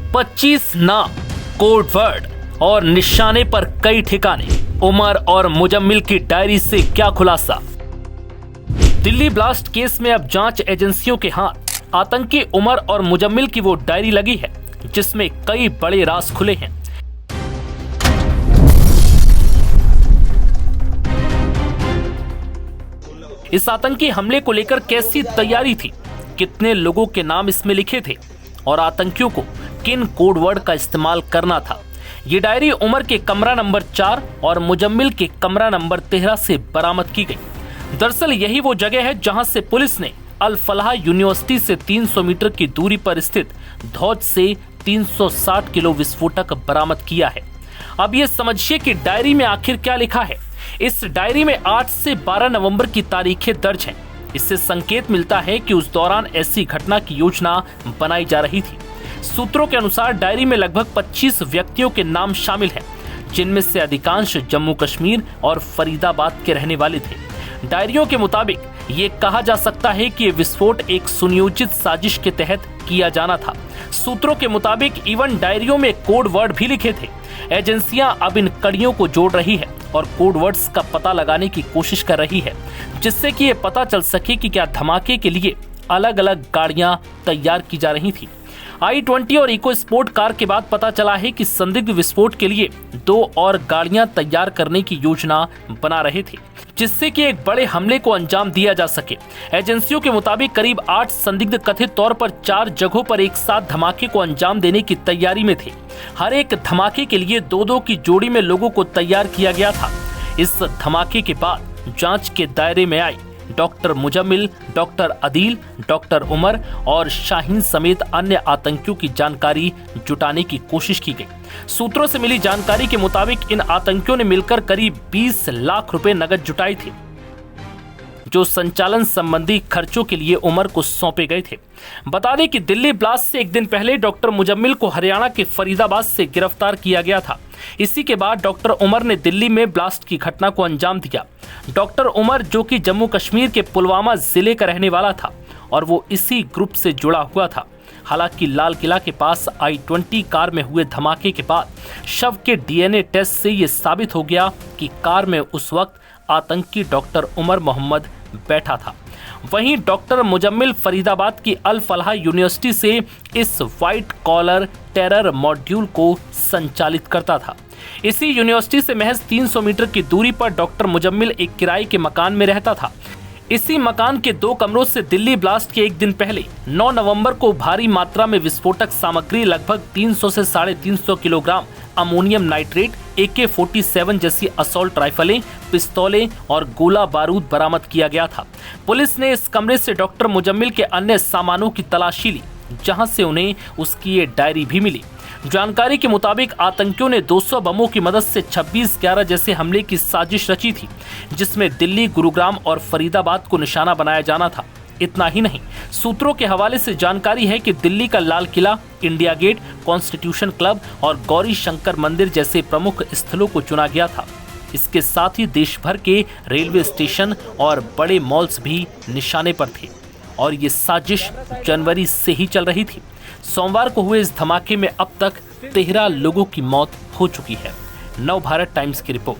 25 नाम, code word और निशाने पर कई ठिकाने। उमर और मुजम्मिल की डायरी से क्या खुलासा? दिल्ली ब्लास्ट केस में अब जांच एजेंसियों के हाथ आतंकी उमर और मुजम्मिल की वो डायरी लगी है जिसमें कई बड़े राज खुले हैं। इस आतंकी हमले को लेकर कैसी तैयारी थी, कितने लोगों के नाम इसमें लिखे थे और आतंकियों को किन कोड वर्ड का इस्तेमाल करना था। ये डायरी उमर के कमरा नंबर 4 और मुजम्मिल के कमरा नंबर 13 से बरामद की गई। दरअसल यही वो जगह है जहां से पुलिस ने अल फलाह यूनिवर्सिटी से 300 मीटर की दूरी पर स्थित धौज से 360 किलो विस्फोटक बरामद किया है। अब ये समझिए कि डायरी में आखिर क्या लिखा है। इस डायरी में 8 से 12 नवंबर की तारीखें दर्ज हैं। इससे संकेत मिलता है कि उस दौरान ऐसी घटना की योजना बनाई जा रही थी। सूत्रों के अनुसार डायरी में लगभग 25 व्यक्तियों के नाम शामिल हैं, जिनमें से अधिकांश जम्मू कश्मीर और फरीदाबाद के रहने वाले थे। डायरियों के मुताबिक ये कहा जा सकता है कि ये विस्फोट एक सुनियोजित साजिश के तहत किया जाना था। सूत्रों के मुताबिक इवन डायरियों में कोड वर्ड भी लिखे थे। एजेंसियां अब इन कड़ियों को जोड़ रही है और कोड वर्ड्स का पता लगाने की कोशिश कर रही है, जिससे कि ये पता चल सके कि क्या धमाके के लिए अलग अलग गाड़ियां तैयार की जा रही थी। i20 और इको स्पोर्ट कार के बाद पता चला है कि संदिग्ध विस्फोट के लिए 2 और गाड़ियां तैयार करने की योजना बना रहे थे, जिससे कि एक बड़े हमले को अंजाम दिया जा सके। एजेंसियों के मुताबिक करीब 8 संदिग्ध कथित तौर पर 4 जगहों पर एक साथ धमाके को अंजाम देने की तैयारी में थे। हर एक धमाके के लिए 2-2 की जोड़ी में लोगों को तैयार किया गया था। इस धमाके के बाद जांच के दायरे में आई doctor Muzammil, doctor Adeel, doctor Umar और शाहीन समेत अन्य आतंकियों की जानकारी जुटाने की कोशिश की गई। सूत्रों से मिली जानकारी के मुताबिक इन आतंकियों ने मिलकर करीब 20 लाख रुपए नकद जुटाए थे, जो संचालन संबंधी खर्चों के लिए उमर को सौंपे गए थे। बता दें कि दिल्ली ब्लास्ट से एक दिन पहले डॉक्टर मुजम्मिल को हरियाणा के फरीदाबाद से गिरफ्तार किया गया था। इसी के बाद डॉक्टर उमर ने दिल्ली में ब्लास्ट की घटना को अंजाम दिया। डॉक्टर उमर, जो कि जम्मू कश्मीर के पुलवामा जिले का रहने वाला था और वो इसी ग्रुप से जुड़ा हुआ था। हालांकि लाल किला के पास i20 कार में हुए धमाके के बाद शव के DNA टेस्ट से ये साबित हो गया कि कार में उस वक्त आतंकी डॉक्टर उमर मोहम्मद बैठा था। वहीं डॉक्टर मुजम्मिल फरीदाबाद की अल फलाह यूनिवर्सिटी से इस व्हाइट कॉलर टेरर मॉड्यूल को संचालित करता था। इसी यूनिवर्सिटी से महज 300 मीटर की दूरी पर डॉक्टर मुजम्मिल एक किराए के मकान में रहता था। इसी मकान के 2 कमरों से दिल्ली ब्लास्ट के एक दिन पहले 9 नवंबर को भारी मात्रा में विस्फोटक सामग्री लगभग 300 से 350 किलोग्राम अमोनियम नाइट्रेट, AK-47 जैसी असॉल्ट राइफलें, पिस्तौलें और गोला बारूद बरामद किया गया था। पुलिस ने इस कमरे से डॉक्टर मुजम्मिल के अन्य सामानों की तलाशी ली, जहां से उन्हें उसकी ये डायरी भी मिली। जानकारी के मुताबिक आतंकियों ने 200 बमों की मदद से 26/11 जैसे हमले की साजिश रची थी, जिसमें दिल्ली, गुरुग्राम और फरीदाबाद को निशाना बनाया जाना था। इतना ही नहीं, सूत्रों के हवाले से जानकारी है कि दिल्ली का Lal Qila, India gate, constitution club और गौरी शंकर मंदिर जैसे प्रमुख स्थलों को चुना गया था। इसके साथ ही देश भर के रेलवे स्टेशन और बड़े मॉल्स भी निशाने पर थे और ये साजिश जनवरी से ही चल रही थी। सोमवार को हुए इस धमाके में अब तक 13 लोगों की मौत हो चुकी है। नव भारत टाइम्स की रिपोर्ट।